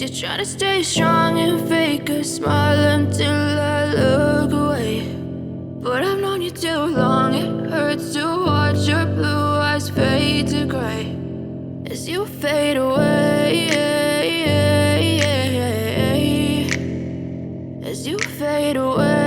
you're trying to stay strong and fake a smile until I look away. But I've known you too long, it hurts to watch your blue eyes fade to gray as you fade away, as you fade away.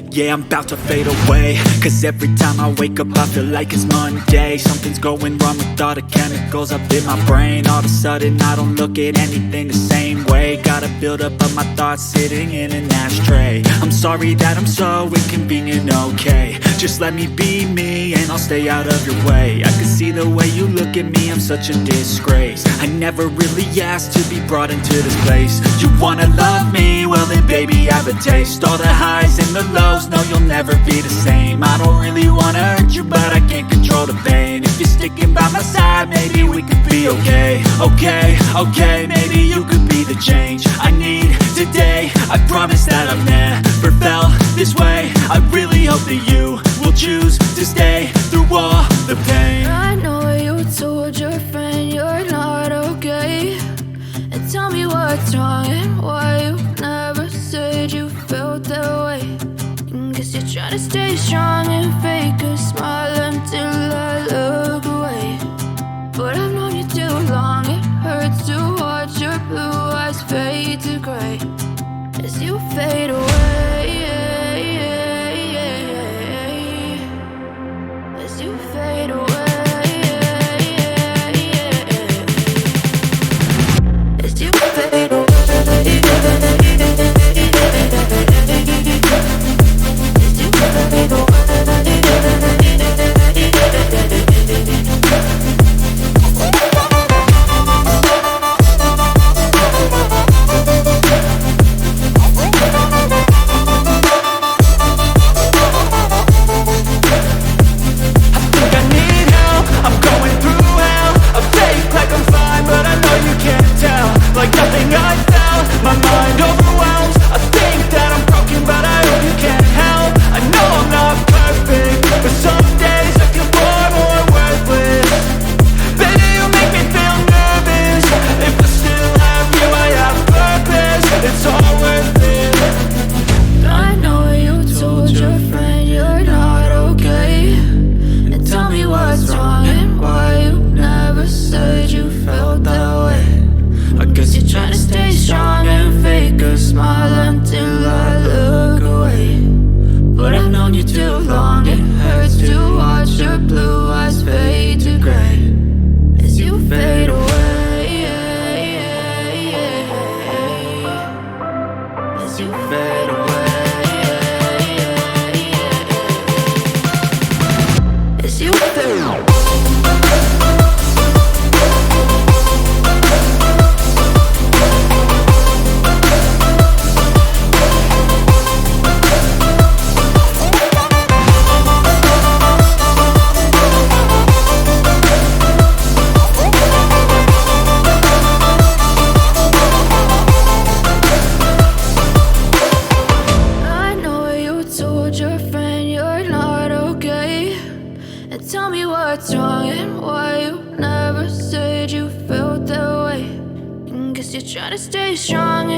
Yeah, I'm about to fade away, cause every time I wake up I feel like it's Monday. Something's going wrong with all the chemicals up in my brain. All of a sudden I don't look at anything the same way. Got a build up of my thoughts sitting in an ashtray. I'm sorry that I'm so inconvenient, okay. Just let me be me and I'll stay out of your way. I can see the way you look at me, I'm such a disgrace. I never really asked to be brought into this place. You wanna love me? Well then baby, have a taste. All the highs and the lows, no, you'll never be the same. I don't really wanna hurt you, but I can't control the pain. If you're sticking by my side, maybe we could be okay. Okay, maybe you could be the change I need today. I promise that I've never felt this way. I really hope that you will choose to stay through all the pain. I know you told your friend you're not okay, and tell me what's wrong and why you never said you felt that way. Guess you're trying to stay strong and fake a smile until I look away. But I've known you too long, it hurts to watch your blue eyes fade to gray as you fade away, as you fade away, as you fade away. Tell me what's wrong and why you never said you felt that way. Guess you're trying to stay strong.